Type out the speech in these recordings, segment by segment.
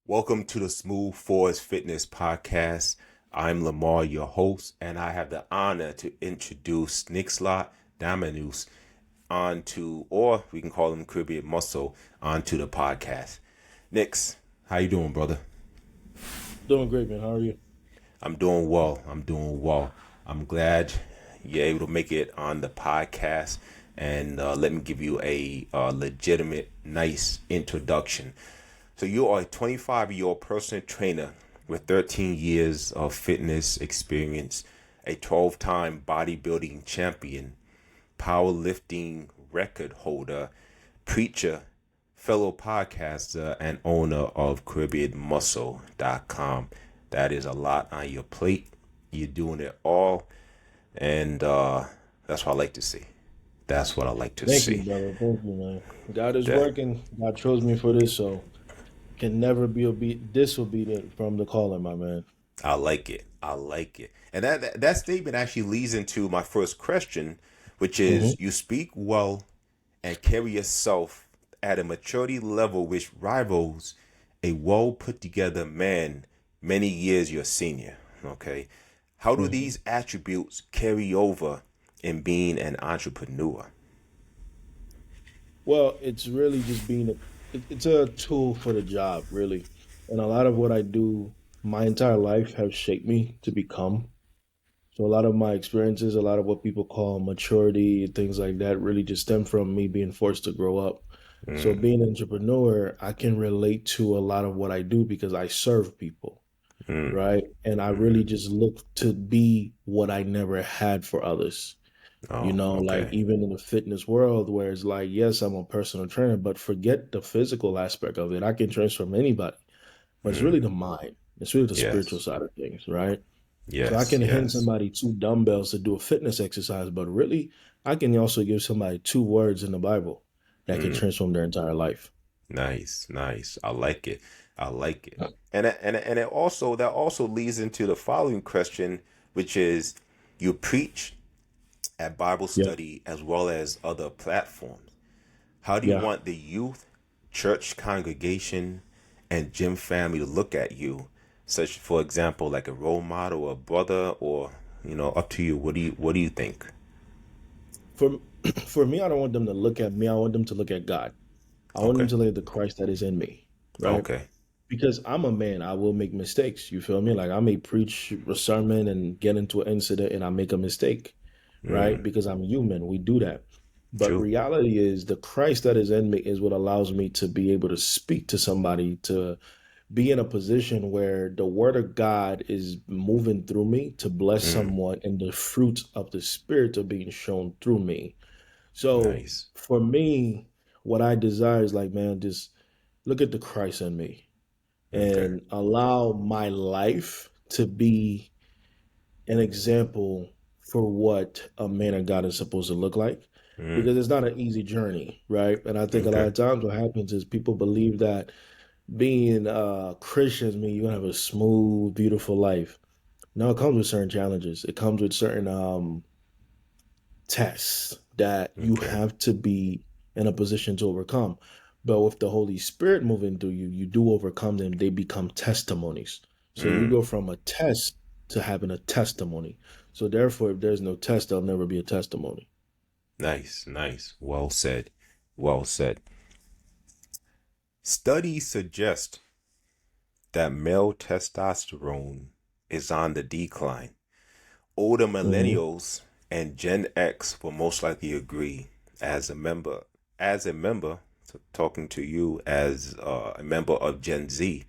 Welcome to the Smooth Force Fitness Podcast. I'm Lamar, your host, and I have the honor to introduce Nixlot Dameus onto, or we can call him Caribbean Muscle, onto the podcast. Nix, how you doing, brother? Doing great, man. How are you? I'm doing well. I'm glad you're able to make it on the podcast, and let me give you a legitimate, nice introduction. So you are a 25-year-old personal trainer with 13 years of fitness experience, a 12-time bodybuilding champion, powerlifting record holder, preacher, fellow podcaster, and owner of CaribbeanMuscle.com. That is a lot on your plate. You're doing it all, and that's what I like to see. That's what I like to Thank you, see. brother. Thank you, man. God is That working. God chose me for this, so can never be disobedient from the calling, my man. I like it. I like it. And that statement actually leads into my first question, which hmm is you speak well and carry yourself at a maturity level which rivals a well put together man many years your senior. Okay. How do hmm these attributes carry over in being an entrepreneur? Well, it's really just it's a tool for the job, really. And a lot of what I do, my entire life have shaped me to become. So a lot of my experiences, a lot of what people call maturity, things like that, really just stem from me being forced to grow up. So Mm, being an entrepreneur, I can relate to a lot of what I do because I serve people, mm, right? And I really mm. just look to be what I never had for others. Oh, Like okay. even in the fitness world, where it's like, yes, I'm a personal trainer, but forget the physical aspect of it. I can transform anybody, but it's really Mm, the mind. It's really the spiritual yes. side of things, right? So I Yes. can hand Yes. somebody two dumbbells to do a fitness exercise, but really, I can also give somebody two words in the Bible that can Mm. transform their entire life. Nice, nice. I like it. I like it. And it also that also leads into the following question, which is you preach at Bible Yeah, study as well as other platforms. How do you yeah. want the youth, church congregation, and gym family to look at you? Such for example, like a role model, a brother, or up to you. What do you think? For for me, I don't want them to look at me. I want them to look at God. I want them Okay. to look at the Christ that is in me, right? Okay. Because I'm a man, I will make mistakes. You feel me? Like I may preach a sermon and get into an incident and I make a mistake, right? Mm, Because I'm human. We do that. But true. reality is the Christ that is in me is what allows me to be able to speak to somebody, to be in a position where the word of God is moving through me to bless Mm, someone and the fruits of the spirit are being shown through me. So nice. for me, what I desire is like, man, just look at the Christ in me Okay. and allow my life to be an example for what a man of God is supposed to look like. Mm, Because it's not an easy journey, right? And I think a lot okay. of times what happens is people believe that being Christians mean you're gonna have a smooth, beautiful life. No, it comes with certain challenges. It comes with certain tests that you Okay. have to be in a position to overcome. But with the Holy Spirit moving through you, you do overcome them. They become testimonies. So you Mm, go from a test to having a testimony. So therefore, if there's no test, there'll never be a testimony. nice, nice. Well said. Well said. Studies suggest that male testosterone is on the decline. Older hmm millennials and Gen X will most likely agree as a member talking to you as a member of Gen Z.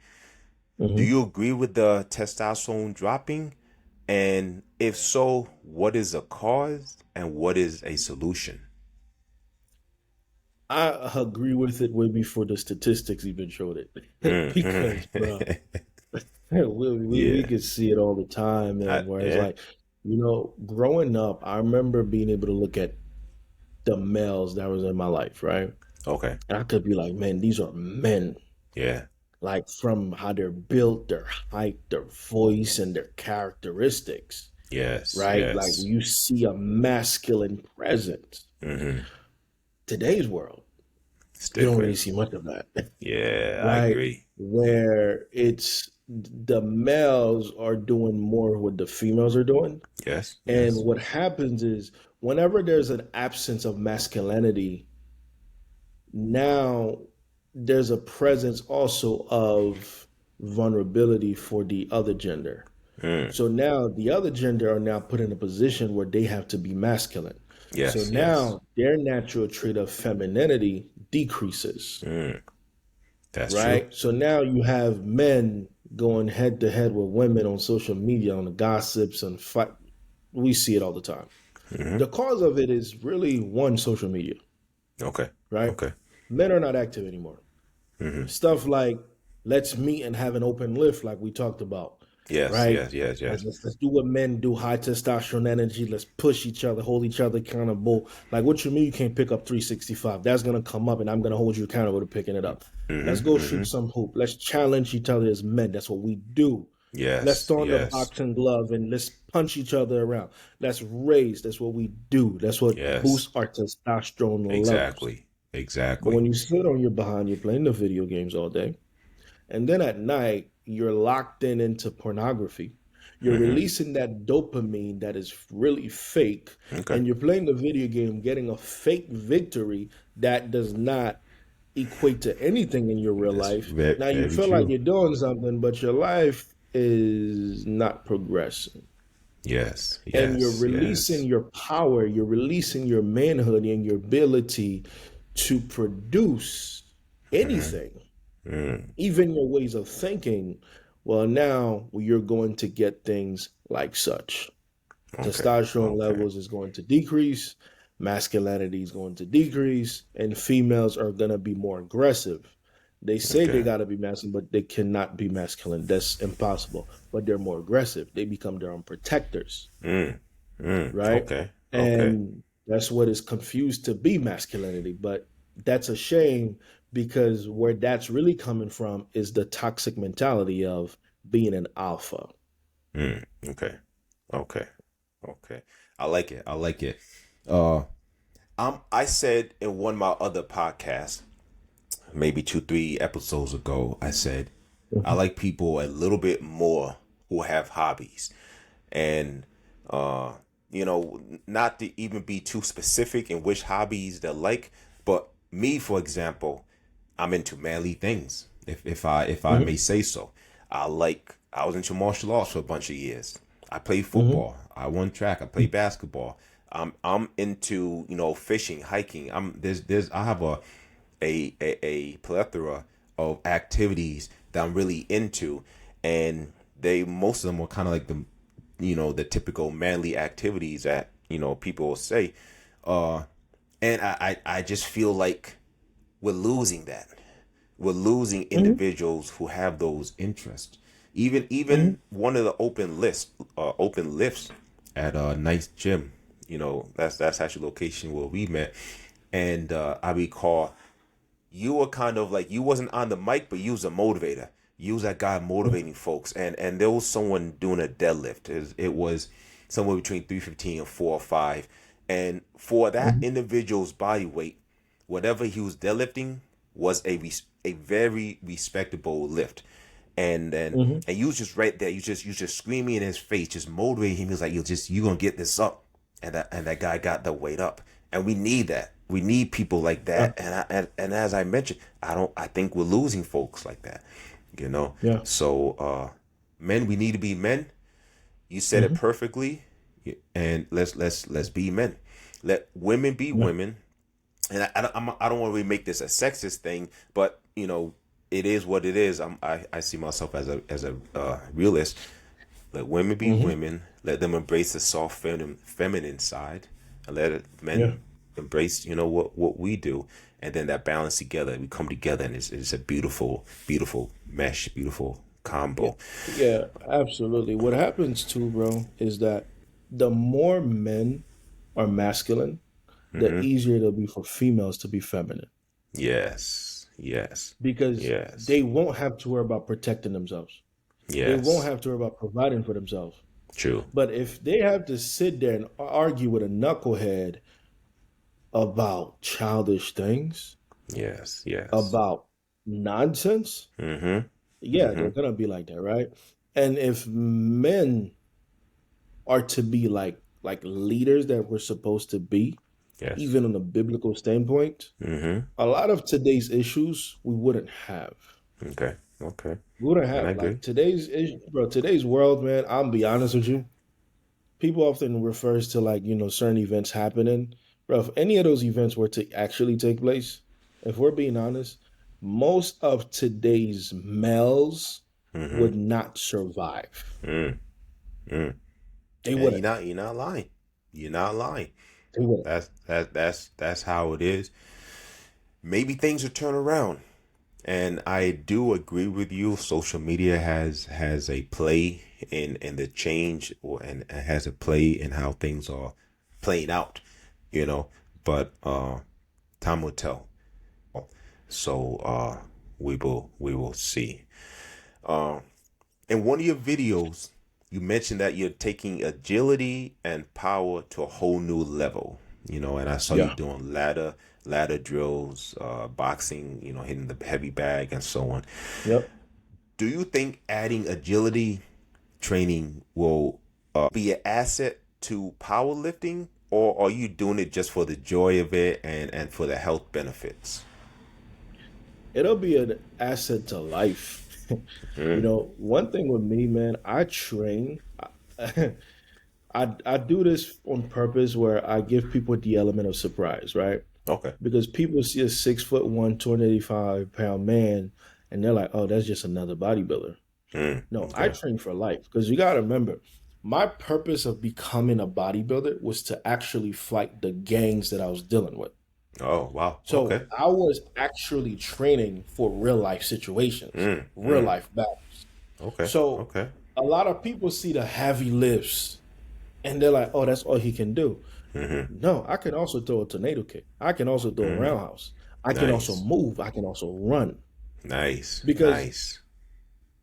Do hmm you agree with the testosterone dropping? And if so, what is a cause and what is a solution? I agree with it way before the statistics even showed it. Because, bro, Mm. we Yeah. could see it all the time, man. Whereas, Yeah. like, growing up, I remember being able to look at the males that was in my life, right? Okay. And I could be like, man, these are men. Yeah. Like from how they're built, their height, their voice, and their characteristics, Yes. right? Like Yes. you see a masculine presence. Mm-hmm. Today's world, It's you don't really different. see much of that, Yeah, I right? agree. where it's the males are doing more what the females are doing. Yes, And yes. what happens is whenever there's an absence of masculinity, now there's a presence also of vulnerability for the other gender. Mm. So now the other gender are now put in a position where they have to be masculine. So Yes, yes. now their natural trait of femininity decreases, Mm. That's true. right? So now you have men going head to head with women on social media, on the gossips and fight. We see it all the time. Hmm. The cause of it is really one, social media, Okay. right? Okay. Men are not active anymore. Hmm. Stuff like let's meet and have an open lift, like we talked about, Yes, right? yes, yes, Let's, yes. let's, let's do what men do, high testosterone energy. Let's push each other, hold each other accountable. Like, what you mean you can't pick up 365? That's going to come up, and I'm going to hold you accountable to picking it up. Let's Hmm. go Hmm. shoot some hoop. Let's challenge each other as men. That's what we do. Let's Yes, throw on the yes, boxing glove and let's punch each other around. Let's raise. That's what we do. That's what yes. boosts our testosterone levels. Exactly. But Exactly. when you sit on your behind, you're playing the video games all day. And then at night, you're locked in into pornography. You're Hmm. releasing that dopamine that is really fake. Okay. And you're playing the video game, getting a fake victory that does not equate to anything in your real That's life. very, Now you very feel like true. you're doing something, but your life is not progressing. Yes, And you're yes, releasing yes. your power, you're releasing your manhood and your ability to produce Hmm. anything, Mm. even your ways of thinking. Well, now you're going to get things like such. Okay. Testosterone Okay. levels is going to decrease, masculinity is going to decrease, and females are going to be more aggressive. They say they Okay. got to be masculine, but they cannot be masculine. That's impossible. But they're more aggressive. They become their own protectors, Mm. Mm. right? Okay. Okay. And that's what is confused to be masculinity. But that's a shame because where that's really coming from is the toxic mentality of being an alpha. Mm. Okay. Okay. Okay. I like it. I like it. Uh, I said in one of my other podcasts, maybe 2, 3 episodes ago, I said I Mhm. like people a little bit more who have hobbies, and uh, not to even be too specific in which hobbies they like, but me, for example, I'm into manly things. If I may Mhm. say so, I was into martial arts for a bunch of years. I played Mhm. football. I won track. I played basketball. I'm into fishing, hiking. I have a plethora of activities that I'm really into, and they most of them are kind of like the typical manly activities that people will say, uh, and I just feel like we're losing that. We're losing Mhm. individuals who have those interests. Mhm. Even one of the open lifts at a nice gym. That's actually location where we met, and I recall you were kind of like, you wasn't on the mic, but you was a motivator. You was that guy motivating folks, and there was someone doing a deadlift. It was somewhere between 315 and 405, and for that Mhm. individual's body weight, whatever he was deadlifting was a very respectable lift. And Mhm. and you was just right there. You just screaming in his face, just motivating him. He was like, you gonna get this up, and that guy got the weight up, and we need that. We need people like Uh, that. And as I mentioned, I think we're losing folks like that. You know. yeah. So men, we need to be men. You said it Mhm. perfectly, and let's be men. Let women be Yeah. women. And I don't want to really make this a sexist thing, but it is what it is. I see myself as a realist. Let women be Mhm. women. Let them embrace the soft feminine side, and Yeah. men embrace what we do, and then that balance together. We come together, and it's a beautiful, beautiful mesh, beautiful Yeah. combo. Yeah. Absolutely. What happens too, bro, is that the more men are masculine, the Hmm. easier it'll be for females to be feminine Yes, yes, because yes, they won't have to worry about protecting themselves. They won't yes. have to worry about providing for themselves. True. But if they have to sit there and argue with a knucklehead about childish things, Yes, yes. about nonsense, Mm-hmm. yeah, Mm-hmm. they're gonna be like that, right? And if men are to be like leaders that we're supposed to be, Yes. even on a biblical standpoint, Mm-hmm. a lot of today's issues we wouldn't have. Okay. Okay. We wouldn't And I have agree. like today's issue, bro. Today's world, man. I'll be honest with you. People often refers to like certain events happening, bro. If any of those events were to actually take place, if we're being honest, most of today's males Mm-hmm. would not survive. Mm. Mm. They And wouldn't. you're not lying. You're not lying. They wouldn't. That's how it is. Maybe things will turn around. And I do agree with you. Social media has a play in the change, and has a play in how things are playing out, you know. But time will tell. So we will see. Uh, in one of your videos, you mentioned that you're taking agility and power to a whole new level. And I saw you Yeah. doing ladder drills, boxing, hitting the heavy bag and so on. Yep. Do you think adding agility training will be an asset to powerlifting, or are you doing it just for the joy of it and for the health benefits? It'll be an asset to life. Mm, One thing with me, man, I train. I do this on purpose where I give people the element of surprise, right? okay. Because people see a 6'1", 285 pound man, and they're like, "Oh, that's just another bodybuilder." No, I Okay. train for life because you got to remember, my purpose of becoming a bodybuilder was to actually fight the gangs that I was dealing with. Oh, wow. So Okay. I was actually training for real life situations, Mm, real mm, life battles. okay. So Okay. a lot of people see the heavy lifts and they're like, "Oh, that's all he can do." Mm-hmm. No, I can also throw a tornado kick. I can also throw a Mm, roundhouse. I can also nice. move. I can also run Nice. because Nice.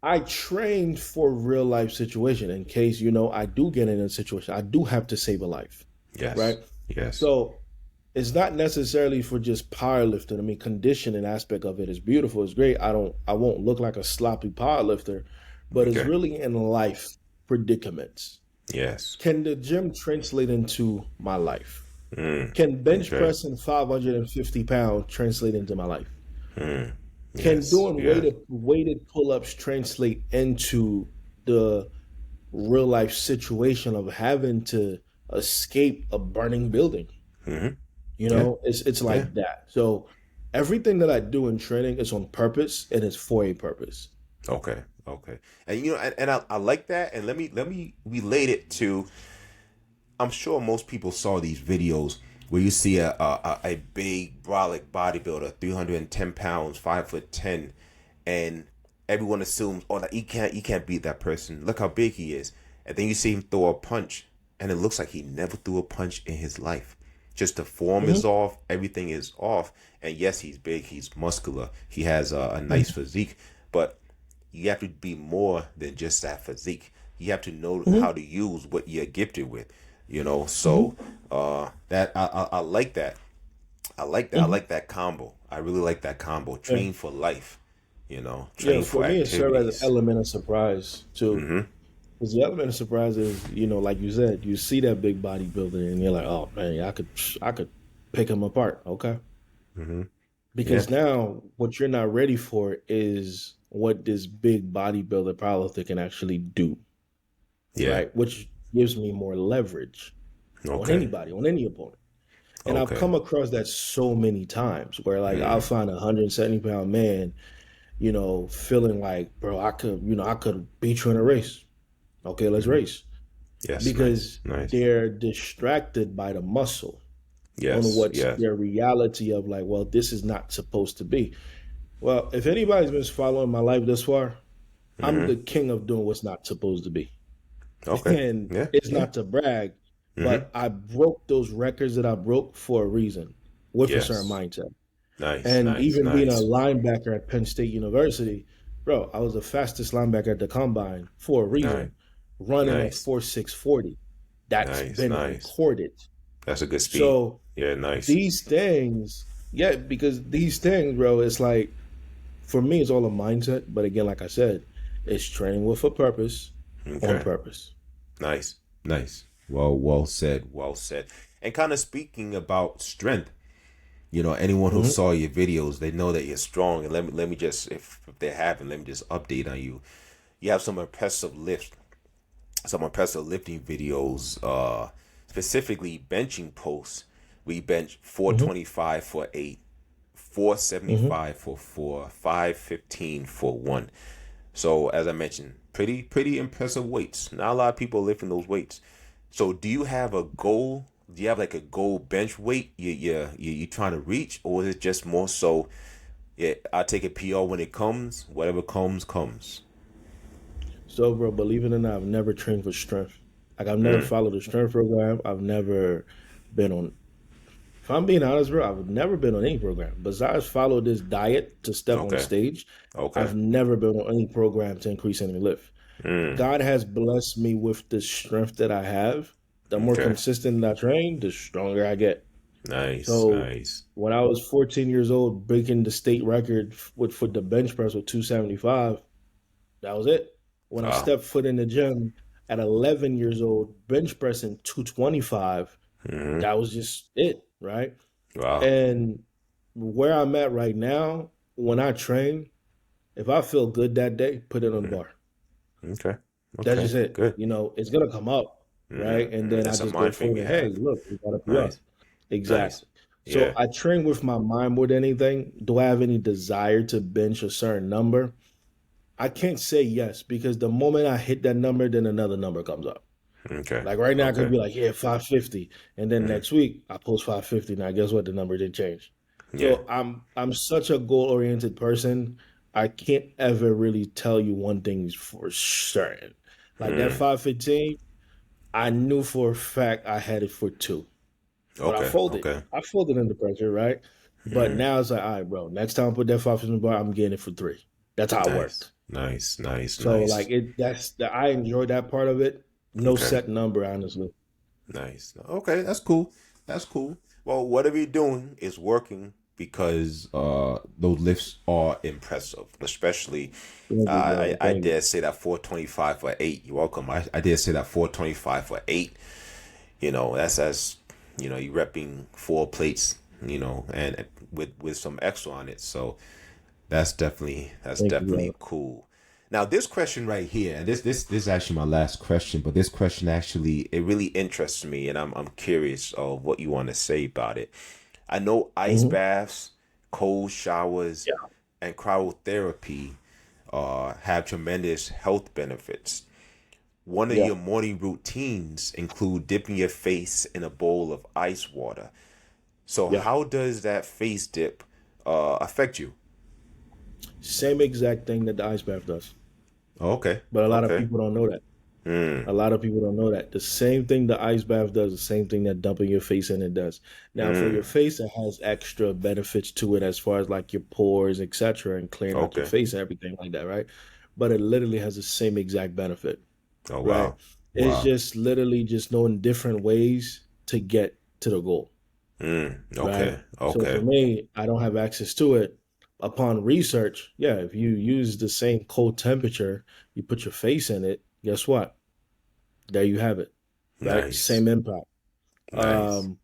I trained for real life situation in case, I do get in a situation. I do have to save a life, right? Yes. Yes. So it's not necessarily for just powerlifting. I mean, conditioning aspect of it is beautiful. It's great. I won't look like a sloppy powerlifter, but it's Okay. really in life predicaments. Yes. Can the gym translate into my life? Mm, Can bench okay. pressing 550 pounds translate into my life? Mm, Can yes. doing Yes. weighted pull ups translate into the real life situation of having to escape a burning building? Mm-hmm. You Yeah. know, it's Yeah. like that. So everything that I do in training is on purpose and it's for a purpose. Okay. Okay. And I like that. And let me relate it to. I'm sure most people saw these videos where you see a big brolic bodybuilder, 310 pounds, 5'10", and everyone assumes, oh, like, he can't beat that person. Look how big he is. And then you see him throw a punch, and it looks like he never threw a punch in his life. Just the form is Hmm. off, everything is off. And yes, he's big, he's muscular, he has a nice physique, but you have to be more than just that physique. You have to know Hmm. how to use what you're gifted with. Hmm. So that I like that. I like that. I Hmm. like that combo. I really like that combo. Yeah. Train for life. Yeah. Train For for me, it serves as an activities. element of surprise too. Mm-hmm. Because the element of surprise is, like you said, you see that big bodybuilder and you're like, oh man, I could pick him apart. Okay. Mm-hmm. Yeah. Because now what you're not ready for is what this big bodybuilder powerlifter can actually do, Yeah. right? Which gives me more leverage on Okay. anybody, on any opponent. And I've Okay. come across that so many times where like I'll Mm. find a 170-pound man, feeling like, bro, I could beat you in a race. Okay, let's Mm-hmm. race. Yes. Nice. Because Nice. they're distracted by the muscle on Yes. what's Yes. their reality of like, well, this is not supposed to be. Well, if anybody's been following my life this far, I'm Mm-hmm. the king of doing what's not supposed to be. Okay. And Yeah. it's Yeah. not to brag, Mm-hmm. but I broke those records that I broke for a reason with a certain Yes. mindset. Nice. And Nice. even being a Nice. linebacker at Penn State University, bro, I was the fastest linebacker at the combine for a Nice. reason, running at Nice. 4.640. That's Nice. been Nice. recorded. That's a good speed. So Yeah. Nice. these things, yeah, because these things, bro, it's like for me, it's all a mindset. But again, like I said, it's training with a purpose, on Okay. purpose. Nice. Nice. Well, well said. Well said. And kind of speaking about strength, anyone who Hmm. saw your videos, they know that you're strong. And let me just, if they haven't, let me just update on you. You have some impressive lifting videos, specifically benching posts. We bench Hmm. 425 for 8, Hmm. 475 for 4, 515 for 1. So as I mentioned, pretty impressive weights. Not a lot of people lifting those weights. So do you have a goal? Do you have like a goal bench weight you trying to reach, or is it just more so? Yeah, I take a PR when it comes. Whatever comes, comes. So, bro, believe it or not, I've never trained for strength. Like, I've never Mm, followed a strength program. I've never been on. If I'm being honest, bro, I've never been on any program. Besides follow this diet to step on okay. stage, Okay. I've never been on any program to increase any lift. Mm, God has blessed me with the strength that I have. The more okay. consistent I train, the stronger I get. Nice. So Nice. when I was 14 years old, breaking the state record with for the bench press with 275, that was it. When I Wow. stepped foot in the gym at 11 years old, bench pressing 225, Mm, that was just it, right? wow. And where I'm at right now, when I train, if I feel good that day, put it on the Mm, bar. okay. That's Okay. just it. Good. It's gonna come up, right? And then I That's a just go mind frame forward you and hey, have. look, we got a PR. Nice. Nice. Exactly. So Yeah. I train with my mind more than anything. Do I have any desire to bench a certain number? I can't say yes because the moment I hit that number, then another number comes up. Okay. Like right now, I could Okay. be like, yeah, 550, and then Mm, next week I post 550. Now, guess what? The number did change. yeah. So I'm such a goal oriented person. I can't ever really tell you one thing for certain. Like that Mm, 515, I knew for a fact I had it for two, but I okay. folded. Okay. I folded under pressure, right? But Mm, now it's like, all right, bro. Next time I put that 515 bar, I'm getting it for three. That's how it nice. worked. Nice. Nice. So like Nice. it. That's the I enjoy that part of it. No Okay. set number, honestly. Nice. Okay, that's cool. That's cool. Well, whatever you're doing is working because those lifts are impressive. Especially, Thank you, bro. I Thank you. dare say that 425 for 8. You're welcome. I dare say that 425 for 8. That's you repping 4 plates. And with some extra on it. So that's Thank you, definitely brother. cool. Now this question right here, and this is actually my last question, but this question actually it really interests me, and I'm curious of what you want to say about it. I know ice Hmm. baths, cold showers, Yeah. and cryotherapy have tremendous health benefits. One of Yeah. your morning routines include dipping your face in a bowl of ice water. So Yeah. how does that face dip affect you? Same exact thing that the ice bath does, Oh, okay, but a lot of okay. people don't know that. Mm, A lot of people don't know that. The same thing the ice bath does, the same thing that dumping your face in it does. Now, for your mm, face, it has extra benefits to it as far as like your pores, etc., and clearing out your okay. face and everything like that, right? But it literally has the same exact benefit, Oh right? wow. It's Wow. just literally just knowing different ways to get to the goal, right? Okay. So for Okay. me, I don't have access to it. Upon research, yeah, if you use the same cold temperature, you put your face in it, guess what? There you have it, right? Nice. Same impact. Nice. Um,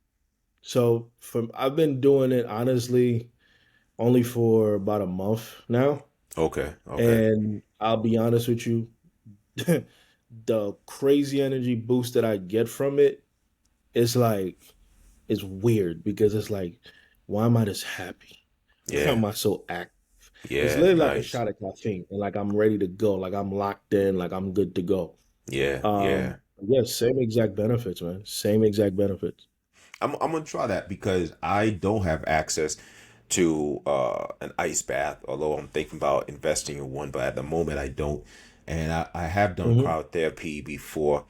so from I've been doing it honestly only for about a month now, Okay. Okay. and I'll be honest with you, the crazy energy boost that I get from it is like it's weird because it's like, why am I this happy? Why Yeah. am I so active? It's Yeah. literally like a Nice. shot of caffeine, and like I'm ready to go, like I'm locked in, like I'm good to go. Yeah. Yeah. Yeah, same exact benefits, man. Same exact benefits. I'm gonna try that because I don't have access to an ice bath, although I'm thinking about investing in one, but at the moment I don't. And I have done Hmm. cryotherapy before,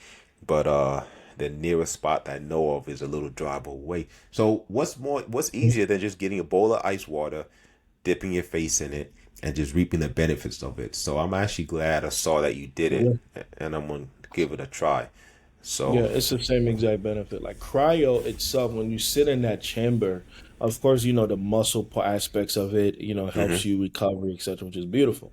but the nearest spot that I know of is a little drive away. So what's easier than just getting a bowl of ice water, dipping your face in it, and just reaping the benefits of it? So I'm actually glad I saw that you did it, Yeah. and I'm gonna give it a try. Yeah, So it's the same exact benefit. Like cryo itself, when you sit in that chamber Of course, the aspects of it, helps Mm-hmm. you recover, etc., which is beautiful.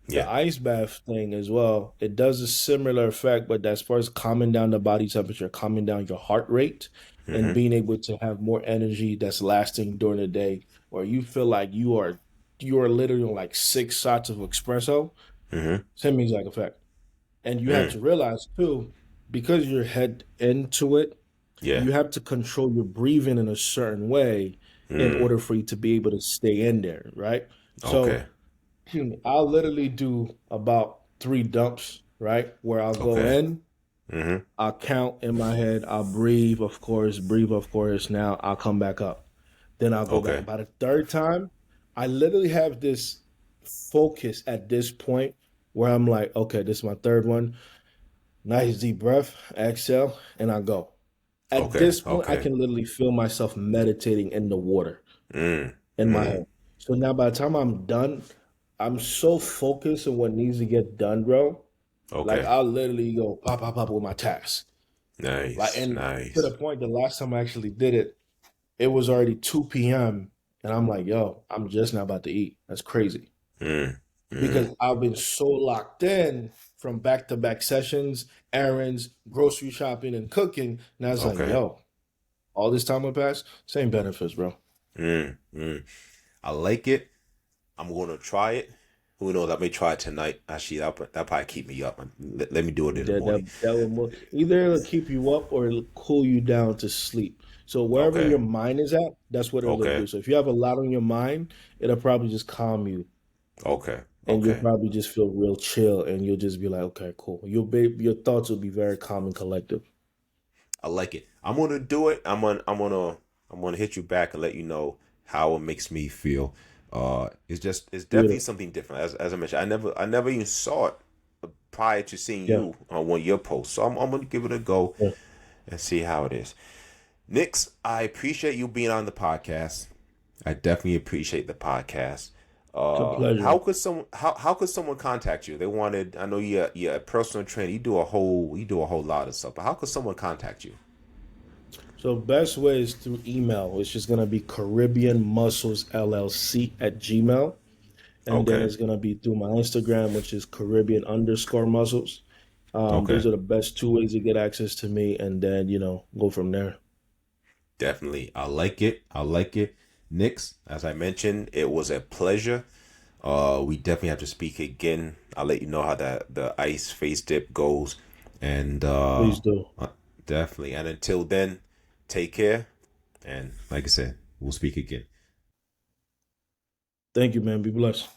The Yeah. ice bath thing as well, it does a similar effect, but as far as calming down the body temperature, calming down your heart rate, and Mm-hmm. being able to have more energy that's lasting during the day, or you feel like you are literally on like 6 shots of espresso, Mm-hmm. same exact effect. And you have Mm. to realize too, because you're head into it, Yeah. you have to control your breathing in a certain way in Mm. order for you to be able to stay in there, right? So Okay. I'll literally do about 3 dumps, right? Where I'll go Okay. in, Mm-hmm. I'll count in my head, I'll breathe, of course. Now I'll come back up. Then I'll go back. Okay. By the third time, I literally have this focus at this point where I'm like, okay, this is my third one. Nice deep breath, exhale, and I go. At Okay. this point, I Okay. can literally feel myself meditating in the water Mm. in my Mm. head. So now by the time I'm done, I'm so focused on what needs to get done, bro. Like Okay. I'll literally go pop, pop, pop with my task. Like, Nice. and to the Nice. point, the last time I actually did it, it was already 2 p.m. And I'm like, yo, I'm just not about to eat. That's crazy. Mm. Because Mm. I've been so locked in from back to back sessions, errands, grocery shopping, and cooking. Now it's like, Okay. yo, all this time will pass. Same benefits, bro. Mm. Mm. I like it. I'm gonna try it. Who knows? I may try it tonight. Actually, that probably keep me up. Let me do it in the That morning. either it'll keep you up or it'll cool you down to sleep. So wherever Okay. your mind is at, that's what it'll Okay. do. So if you have a lot on your mind, it'll probably just calm you, Okay. and you'll Okay. probably just feel real chill, and you'll just be like, okay, cool. Your thoughts will be very calm and collective. I like it. I'm gonna do it. I'm gonna hit you back and let you know how it makes me feel. It's definitely Beautiful. something different. As I mentioned, I never even saw it prior to seeing Yeah. you on one of your posts. So I'm gonna give it a go Yeah. and see how it is. Nix, I appreciate you being on the podcast. I definitely appreciate the podcast. It's a How pleasure. could someone contact you? They wanted. I know you're a personal trainer. You do a whole lot of stuff. But how could someone contact you? So best way is through email. It's just gonna be Caribbean Muscles LLC at Gmail. And then Okay. it's gonna be through my Instagram, which is Caribbean underscore muscles. Those Okay. are the best two ways to get access to me, and then go from there. Definitely. I like it. I like it. Nix, as I mentioned, it was a pleasure. We definitely have to speak again. I'll let you know how the ice face dip goes. And Please do. definitely. And until then, take care. And like I said, we'll speak again. Thank you, man. Be blessed.